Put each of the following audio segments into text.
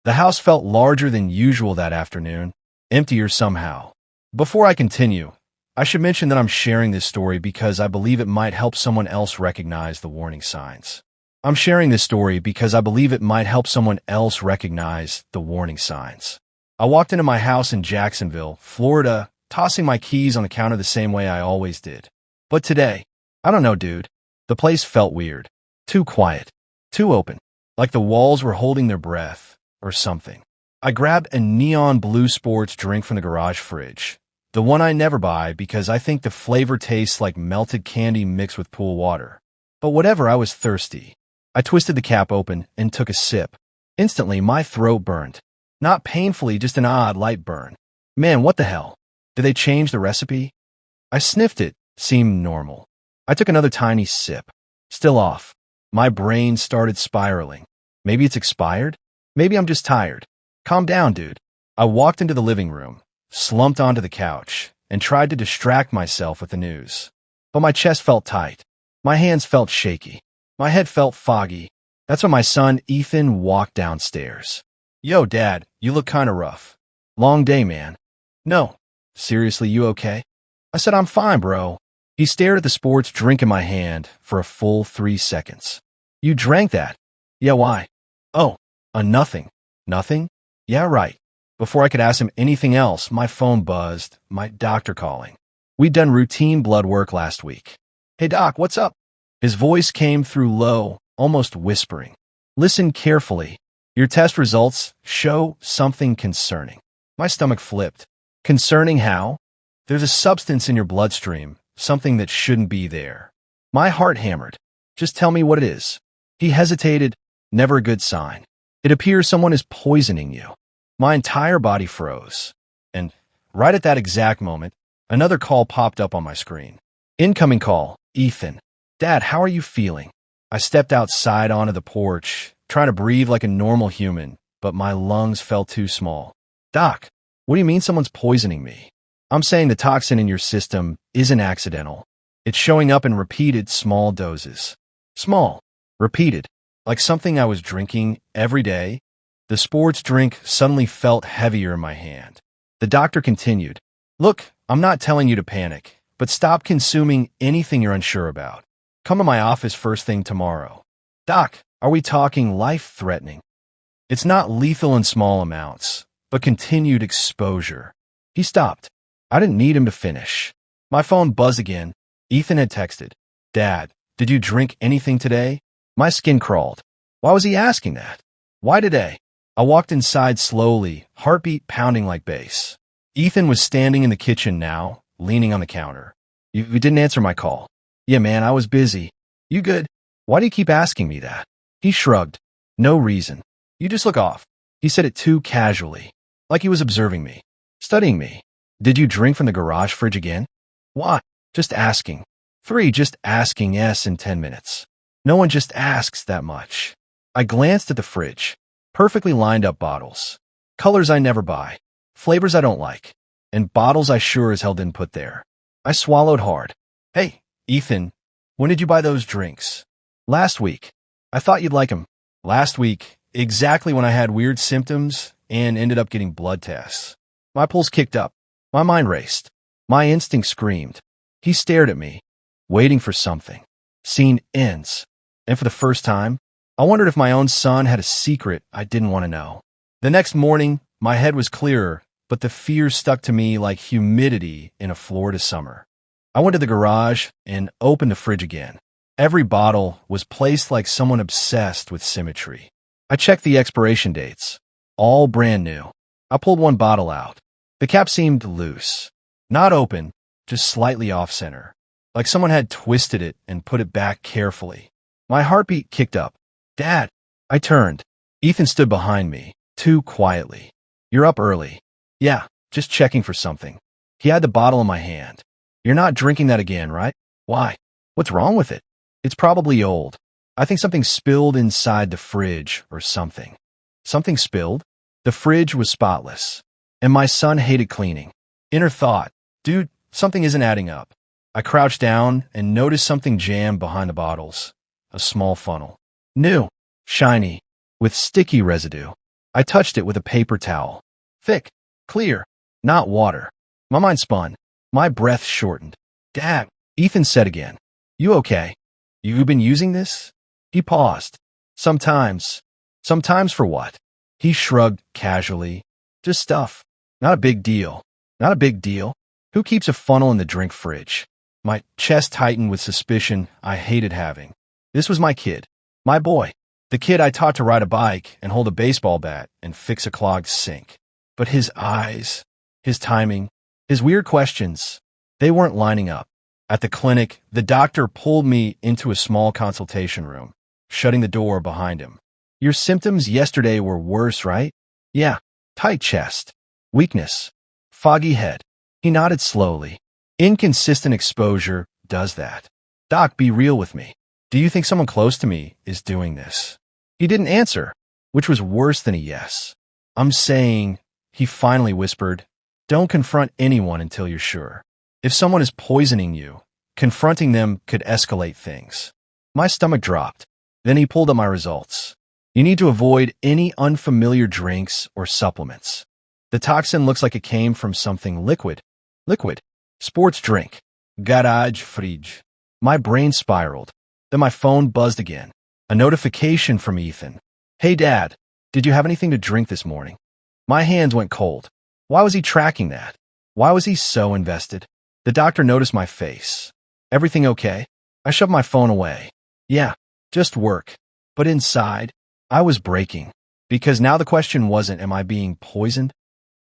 The house felt larger than usual that afternoon, emptier somehow. Before I continue, I should mention that I'm sharing this story because I believe it might help someone else recognize the warning signs. I'm sharing this story because I believe it might help someone else recognize the warning signs. I walked into my house in Jacksonville, Florida, tossing my keys on the counter the same way I always did. But today, I don't know, dude. The place felt weird. Too quiet. Too open. Like the walls were holding their breath, or something. I grabbed a neon blue sports drink from the garage fridge. The one I never buy because I think the flavor tastes like melted candy mixed with pool water. But whatever, I was thirsty. I twisted the cap open and took a sip. Instantly, my throat burned. Not painfully, just an odd light burn. Man, what the hell? Did they change the recipe? I sniffed it. Seemed normal. I took another tiny sip. Still off. My brain started spiraling. Maybe it's expired? Maybe I'm just tired. Calm down, dude. I walked into the living room, slumped onto the couch, and tried to distract myself with the news. But my chest felt tight. My hands felt shaky. My head felt foggy. That's when my son, Ethan, walked downstairs. Yo, Dad, you look kinda rough. Long day, man. No. Seriously, you okay? I said, I'm fine, bro. He stared at the sports drink in my hand for a full 3 seconds. You drank that? Yeah, why? Oh, nothing. Nothing? Yeah, right. Before I could ask him anything else, my phone buzzed, my doctor calling. We'd done routine blood work last week. Hey, Doc, what's up? His voice came through low, almost whispering. Listen carefully. Your test results show something concerning. My stomach flipped. Concerning how? There's a substance in your bloodstream, something that shouldn't be there. My heart hammered. Just tell me what it is. He hesitated. Never a good sign. It appears someone is poisoning you. My entire body froze. And right at that exact moment, another call popped up on my screen. Incoming call, Ethan. Dad, how are you feeling? I stepped outside onto the porch, trying to breathe like a normal human, but my lungs felt too small. Doc, what do you mean someone's poisoning me? I'm saying the toxin in your system isn't accidental. It's showing up in repeated small doses. Small. Repeated. Like something I was drinking every day. The sports drink suddenly felt heavier in my hand. The doctor continued. Look, I'm not telling you to panic, but stop consuming anything you're unsure about. Come to my office first thing tomorrow. Doc, are we talking life-threatening? It's not lethal in small amounts, but continued exposure. He stopped. I didn't need him to finish. My phone buzzed again. Ethan had texted. Dad, did you drink anything today? My skin crawled. Why was he asking that? Why today? I walked inside slowly, heartbeat pounding like bass. Ethan was standing in the kitchen now, leaning on the counter. You didn't answer my call. Yeah, man, I was busy. You good? Why do you keep asking me that? He shrugged. No reason. You just look off. He said it too casually, like he was observing me, studying me. Did you drink from the garage fridge again? Why? Just asking. 3, just asking yes in 10 minutes. No one just asks that much. I glanced at the fridge. Perfectly lined up bottles. Colors I never buy. Flavors I don't like. And bottles I sure as hell didn't put there. I swallowed hard. Hey, Ethan, when did you buy those drinks? Last week. I thought you'd like them. Last week, exactly when I had weird symptoms and ended up getting blood tests. My pulse kicked up. My mind raced. My instinct screamed. He stared at me, waiting for something. Scene ends. And for the first time, I wondered if my own son had a secret I didn't want to know. The next morning, my head was clearer, but the fear stuck to me like humidity in a Florida summer. I went to the garage and opened the fridge again. Every bottle was placed like someone obsessed with symmetry. I checked the expiration dates. All brand new. I pulled one bottle out. The cap seemed loose. Not open, just slightly off-center. Like someone had twisted it and put it back carefully. My heartbeat kicked up. Dad! I turned. Ethan stood behind me, too quietly. You're up early. Yeah, just checking for something. He had the bottle in my hand. You're not drinking that again, right? Why? What's wrong with it? It's probably old. I think something spilled inside the fridge or something. Something spilled? The fridge was spotless. And my son hated cleaning. Inner thought, dude, something isn't adding up. I crouched down and noticed something jammed behind the bottles. A small funnel. New. Shiny. With sticky residue. I touched it with a paper towel. Thick, clear, not water. My mind spun. My breath shortened. Dad, Ethan said again. You okay? You've been using this? He paused. Sometimes. Sometimes for what? He shrugged casually. Just stuff. Not a big deal. Not a big deal. Who keeps a funnel in the drink fridge? My chest tightened with suspicion I hated having. This was my kid. My boy. The kid I taught to ride a bike and hold a baseball bat and fix a clogged sink. But his eyes, his timing, his weird questions, they weren't lining up. At the clinic, the doctor pulled me into a small consultation room, shutting the door behind him. Your symptoms yesterday were worse, right? Yeah. Tight chest. Weakness. Foggy head. He nodded slowly. Inconsistent exposure does that. Doc, be real with me. Do you think someone close to me is doing this? He didn't answer, which was worse than a yes. I'm saying, he finally whispered, don't confront anyone until you're sure. If someone is poisoning you, confronting them could escalate things. My stomach dropped. Then he pulled up my results. You need to avoid any unfamiliar drinks or supplements. The toxin looks like it came from something liquid. Liquid. Sports drink. Garage fridge. My brain spiraled. Then my phone buzzed again. A notification from Ethan. Hey, Dad, did you have anything to drink this morning? My hands went cold. Why was he tracking that? Why was he so invested? The doctor noticed my face. Everything okay? I shoved my phone away. Yeah, just work. But inside, I was breaking. Because now the question wasn't, am I being poisoned?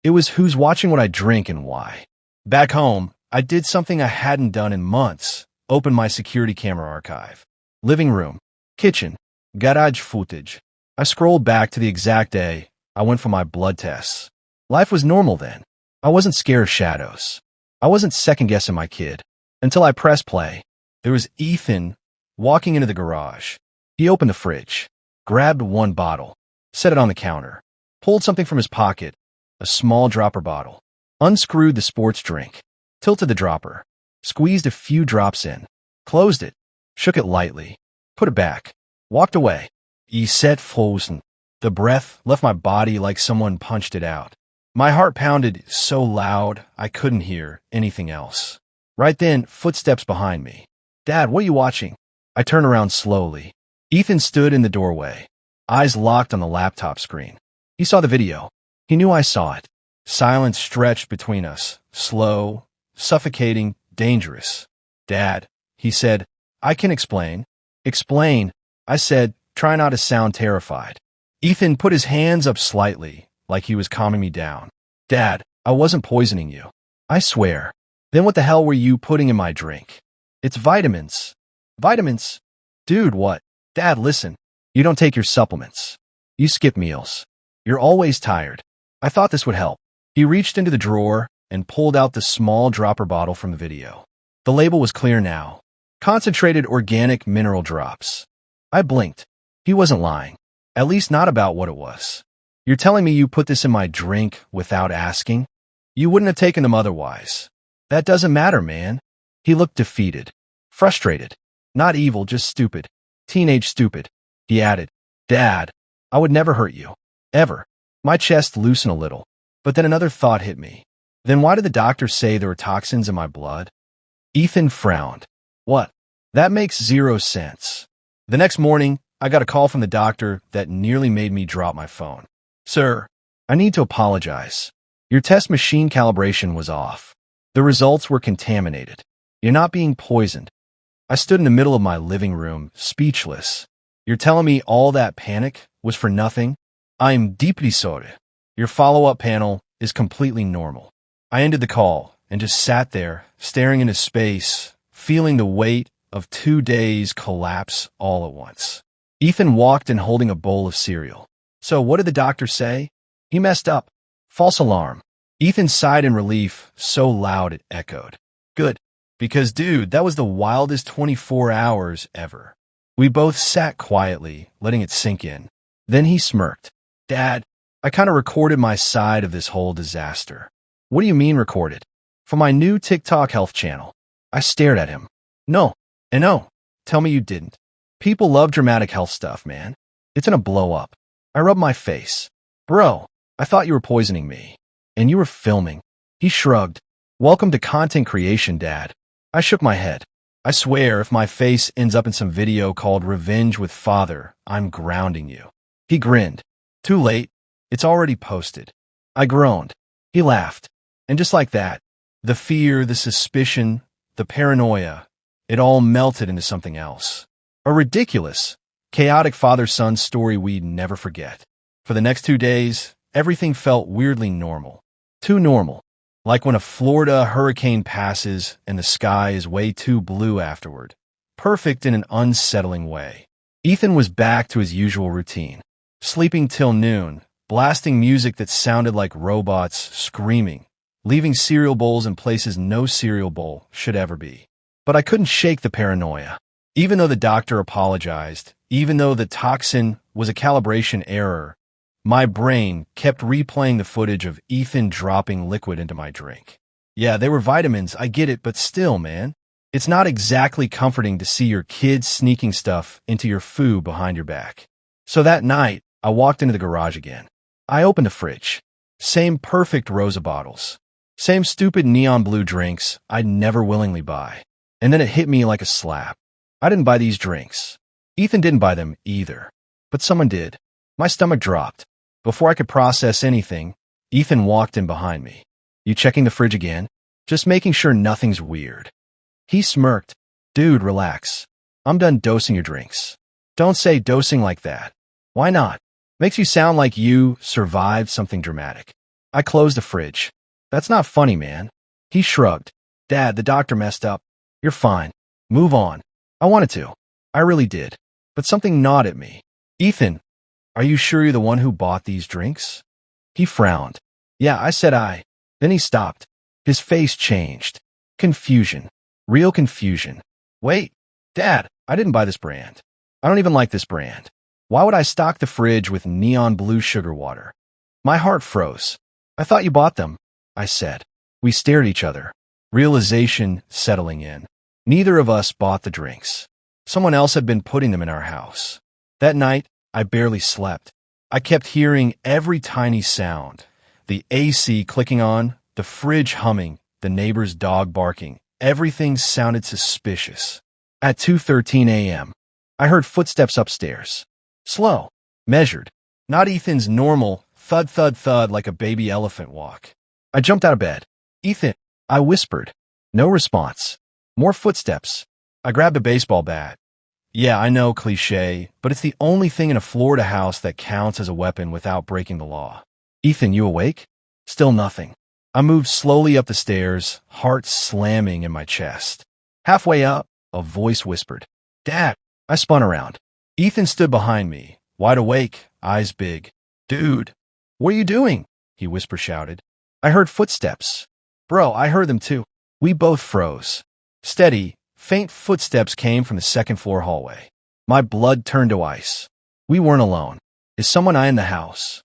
It was who's watching what I drink and why. Back home, I did something I hadn't done in months. Opened my security camera archive. Living room. Kitchen. Garage footage. I scrolled back to the exact day I went for my blood tests. Life was normal then. I wasn't scared of shadows. I wasn't second-guessing my kid. Until I pressed play. There was Ethan walking into the garage. He opened the fridge, grabbed one bottle, set it on the counter, pulled something from his pocket, a small dropper bottle, unscrewed the sports drink, tilted the dropper, squeezed a few drops in, closed it, shook it lightly, put it back, walked away. He said frozen. The breath left my body like someone punched it out. My heart pounded so loud I couldn't hear anything else. Right then, footsteps behind me. Dad, what are you watching? I turned around slowly. Ethan stood in the doorway, eyes locked on the laptop screen. He saw the video. He knew I saw it. Silence stretched between us, slow, suffocating, dangerous. Dad, he said, I can explain. Explain, I said, try not to sound terrified. Ethan put his hands up slightly, like he was calming me down. Dad, I wasn't poisoning you. I swear. Then what the hell were you putting in my drink? It's vitamins. Vitamins? Dude, what? Dad, listen. You don't take your supplements. You skip meals. You're always tired. I thought this would help. He reached into the drawer and pulled out the small dropper bottle from the video. The label was clear now. Concentrated organic mineral drops. I blinked. He wasn't lying. At least not about what it was. You're telling me you put this in my drink without asking? You wouldn't have taken them otherwise. That doesn't matter, man. He looked defeated. Frustrated. Not evil, just stupid. Teenage stupid. He added, Dad, I would never hurt you. Ever. My chest loosened a little. But then another thought hit me. Then why did the doctor say there were toxins in my blood? Ethan frowned. What? That makes zero sense. The next morning, I got a call from the doctor that nearly made me drop my phone. Sir, I need to apologize. Your test machine calibration was off. The results were contaminated. You're not being poisoned. I stood in the middle of my living room, speechless. You're telling me all that panic was for nothing? I'm deeply sorry. Your follow-up panel is completely normal. I ended the call and just sat there, staring into space, feeling the weight of 2 days collapse all at once. Ethan walked in holding a bowl of cereal. So what did the doctor say? He messed up. False alarm. Ethan sighed in relief, so loud it echoed. Good. Because, dude, that was the wildest 24 hours ever. We both sat quietly, letting it sink in. Then he smirked. Dad, I kind of recorded my side of this whole disaster. What do you mean recorded? For my new TikTok health channel. I stared at him. No. And no. Tell me you didn't. People love dramatic health stuff, man. It's gonna blow up. I rubbed my face. Bro, I thought you were poisoning me. And you were filming. He shrugged. Welcome to content creation, Dad. I shook my head. I swear if my face ends up in some video called Revenge with Father, I'm grounding you. He grinned. Too late. It's already posted. I groaned. He laughed. And just like that, the fear, the suspicion, the paranoia, it all melted into something else. A ridiculous, chaotic father-son story we'd never forget. For the next 2 days, everything felt weirdly normal. Too normal. Like when a Florida hurricane passes and the sky is way too blue afterward. Perfect in an unsettling way. Ethan was back to his usual routine. Sleeping till noon, blasting music that sounded like robots screaming, leaving cereal bowls in places no cereal bowl should ever be. But I couldn't shake the paranoia. Even though the doctor apologized, even though the toxin was a calibration error, my brain kept replaying the footage of Ethan dropping liquid into my drink. Yeah, they were vitamins, I get it, but still, man. It's not exactly comforting to see your kids sneaking stuff into your food behind your back. So that night, I walked into the garage again. I opened the fridge. Same perfect Rosa bottles. Same stupid neon blue drinks I'd never willingly buy. And then it hit me like a slap. I didn't buy these drinks. Ethan didn't buy them either. But someone did. My stomach dropped. Before I could process anything, Ethan walked in behind me. You checking the fridge again? Just making sure nothing's weird. He smirked. Dude, relax. I'm done dosing your drinks. Don't say dosing like that. Why not? Makes you sound like you survived something dramatic. I closed the fridge. That's not funny, man. He shrugged. Dad, the doctor messed up. You're fine. Move on. I wanted to. I really did. But something gnawed at me. Ethan, are you sure you're the one who bought these drinks? He frowned. Yeah, I said I. Then he stopped. His face changed. Confusion. Real confusion. Wait, Dad, I didn't buy this brand. I don't even like this brand. Why would I stock the fridge with neon blue sugar water? My heart froze. I thought you bought them, I said. We stared at each other. Realization settling in. Neither of us bought the drinks. Someone else had been putting them in our house. That night, I barely slept. I kept hearing every tiny sound. The AC clicking on, the fridge humming, the neighbor's dog barking. Everything sounded suspicious. At 2:13 a.m., I heard footsteps upstairs. Slow, measured, not Ethan's normal thud thud thud like a baby elephant walk. I jumped out of bed. Ethan, I whispered. No response. More footsteps. I grabbed a baseball bat. Yeah, I know, cliché, but it's the only thing in a Florida house that counts as a weapon without breaking the law. Ethan, you awake? Still nothing. I moved slowly up the stairs, heart slamming in my chest. Halfway up, a voice whispered, Dad. I spun around. Ethan stood behind me, wide awake, eyes big. Dude, what are you doing? He whisper shouted. I heard footsteps. Bro, I heard them too. We both froze. Steady, faint footsteps came from the second-floor hallway. My blood turned to ice. We weren't alone. Is someone in the house?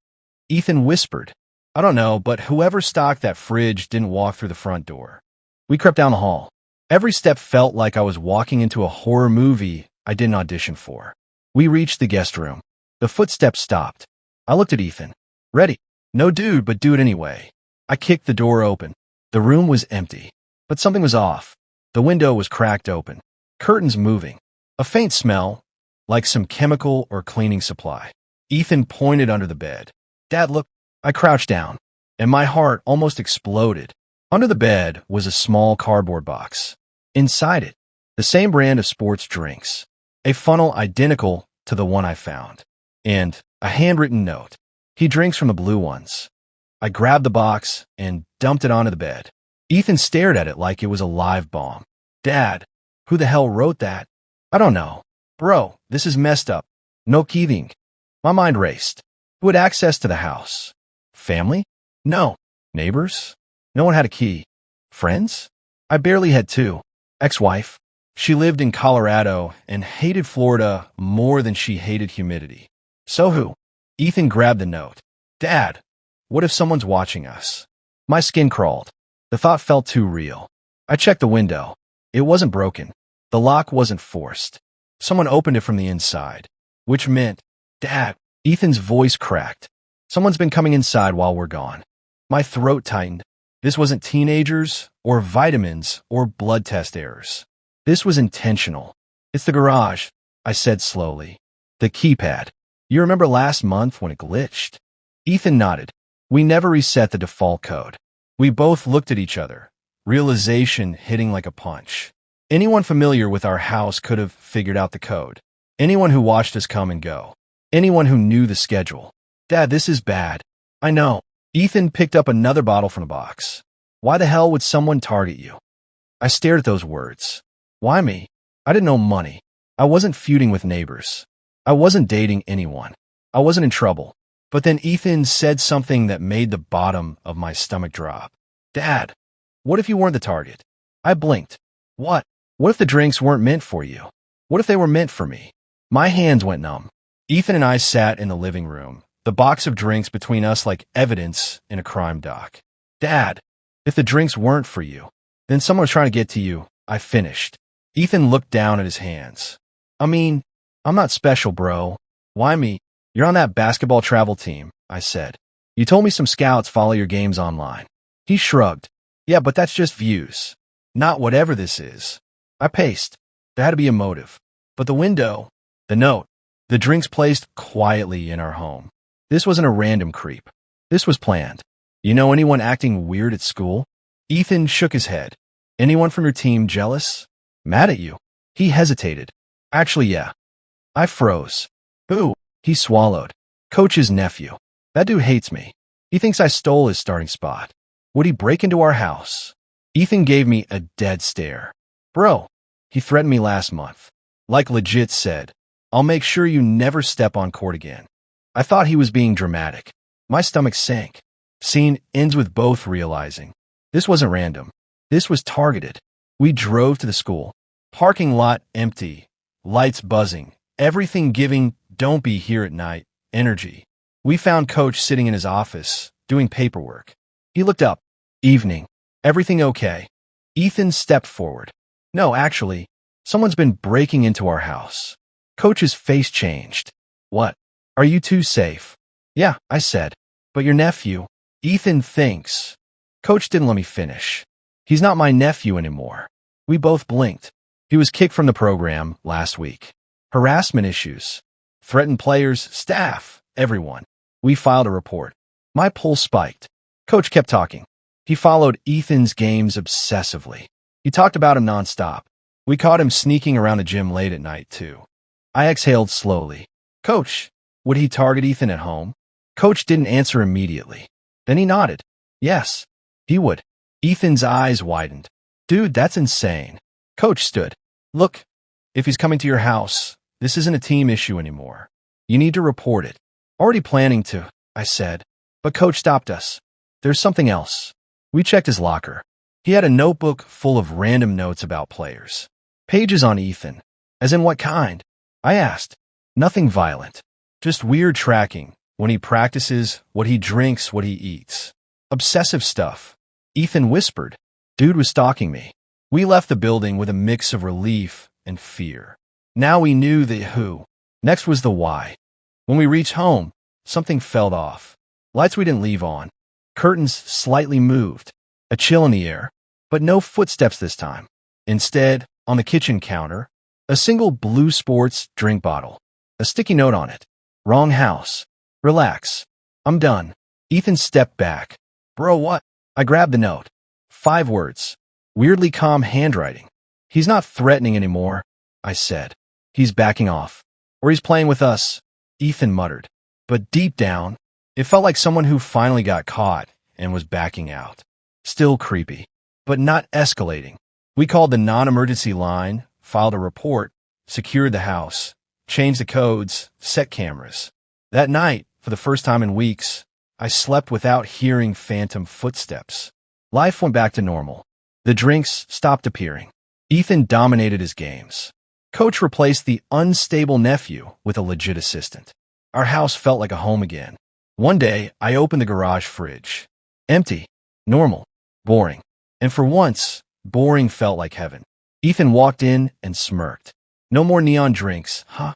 Ethan whispered. I don't know, but whoever stocked that fridge didn't walk through the front door. We crept down the hall. Every step felt like I was walking into a horror movie I didn't audition for. We reached the guest room. The footsteps stopped. I looked at Ethan. Ready? No dude, but do it anyway. I kicked the door open. The room was empty. But something was off. The window was cracked open. Curtains moving. A faint smell, like some chemical or cleaning supply. Ethan pointed under the bed. Dad, look. I crouched down, and my heart almost exploded. Under the bed was a small cardboard box. Inside it, the same brand of sports drinks, a funnel identical to the one I found, and a handwritten note. He drinks from the blue ones. I grabbed the box and dumped it onto the bed. Ethan stared at it like it was a live bomb. Dad, who the hell wrote that? I don't know. Bro, this is messed up. No kidding. My mind raced. Who had access to the house? Family? No. Neighbors? No one had a key. Friends? I barely had two. Ex-wife. She lived in Colorado and hated Florida more than she hated humidity. So who? Ethan grabbed the note. Dad, what if someone's watching us? My skin crawled. The thought felt too real. I checked the window. It wasn't broken. The lock wasn't forced. Someone opened it from the inside, which meant, Dad, Ethan's voice cracked. Someone's been coming inside while we're gone. My throat tightened. This wasn't teenagers, or vitamins, or blood test errors. This was intentional. It's the garage, I said slowly. The keypad. You remember last month when it glitched? Ethan nodded. We never reset the default code. We both looked at each other, realization hitting like a punch. Anyone familiar with our house could have figured out the code. Anyone who watched us come and go. Anyone who knew the schedule. Dad, this is bad. I know. Ethan picked up another bottle from the box. Why the hell would someone target you? I stared at those words. Why me? I didn't know money. I wasn't feuding with neighbors. I wasn't dating anyone. I wasn't in trouble. But then Ethan said something that made the bottom of my stomach drop. Dad, what if you weren't the target? I blinked. What? What if the drinks weren't meant for you? What if they were meant for me? My hands went numb. Ethan and I sat in the living room, the box of drinks between us like evidence in a crime doc. Dad, if the drinks weren't for you, then someone was trying to get to you, I finished. Ethan looked down at his hands. I mean, I'm not special, bro. Why me? You're on that basketball travel team, I said. You told me some scouts follow your games online. He shrugged. Yeah, but that's just views. Not whatever this is. I paced. There had to be a motive. But the window, the note, the drinks placed quietly in our home. This wasn't a random creep. This was planned. You know anyone acting weird at school? Ethan shook his head. Anyone from your team jealous? Mad at you? He hesitated. Actually, yeah. I froze. Who? He swallowed. Coach's nephew. That dude hates me. He thinks I stole his starting spot. Would he break into our house? Ethan gave me a dead stare. Bro, he threatened me last month. Like legit said, I'll make sure you never step on court again. I thought he was being dramatic. My stomach sank. Scene ends with both realizing. This wasn't random. This was targeted. We drove to the school. Parking lot empty. Lights buzzing. Everything giving don't be here at night energy. We found Coach sitting in his office, doing paperwork. He looked up. Evening. Everything okay? Ethan stepped forward. No, actually, someone's been breaking into our house. Coach's face changed. What? Are you two safe? Yeah, I said. But your nephew? Ethan thinks. Coach didn't let me finish. He's not my nephew anymore. We both blinked. He was kicked from the program last week. Harassment issues. Threatened players, staff, everyone. We filed a report. My pulse spiked. Coach kept talking. He followed Ethan's games obsessively. He talked about him nonstop. We caught him sneaking around the gym late at night, too. I exhaled slowly. Coach, would he target Ethan at home? Coach didn't answer immediately. Then he nodded. Yes, he would. Ethan's eyes widened. Dude, that's insane. Coach stood. Look, if he's coming to your house, this isn't a team issue anymore. You need to report it. Already planning to, I said. But Coach stopped us. There's something else. We checked his locker. He had a notebook full of random notes about players. Pages on Ethan. As in what kind? I asked. Nothing violent. Just weird tracking. When he practices, what he drinks, what he eats. Obsessive stuff. Ethan whispered. Dude was stalking me. We left the building with a mix of relief and fear. Now we knew the who. Next was the why. When we reached home, something fell off. Lights we didn't leave on. Curtains slightly moved. A chill in the air. But no footsteps this time. Instead, on the kitchen counter, a single blue sports drink bottle. A sticky note on it. Wrong house. Relax. I'm done. Ethan stepped back. Bro, what? I grabbed the note. 5 words. Weirdly calm handwriting. He's not threatening anymore, I said. He's backing off. Or he's playing with us, Ethan muttered. But deep down, it felt like someone who finally got caught and was backing out. Still creepy, but not escalating. We called the non-emergency line, filed a report, secured the house, changed the codes, set cameras. That night, for the first time in weeks, I slept without hearing phantom footsteps. Life went back to normal. The drinks stopped appearing. Ethan dominated his games. Coach replaced the unstable nephew with a legit assistant. Our house felt like a home again. One day, I opened the garage fridge. Empty. Normal. Boring. And for once, boring felt like heaven. Ethan walked in and smirked. No more neon drinks, huh?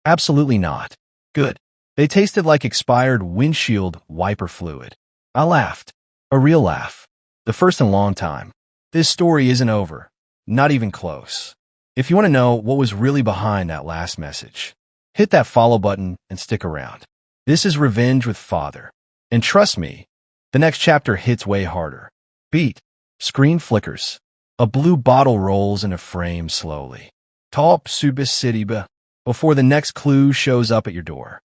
Absolutely not. Good. They tasted like expired windshield wiper fluid. I laughed. A real laugh. The first in a long time. This story isn't over. Not even close. If you want to know what was really behind that last message, hit that follow button and stick around. This is Revenge with Father. And trust me, the next chapter hits way harder. Beat. Screen flickers. A blue bottle rolls in a frame slowly. Top Subis City before the next clue shows up at your door.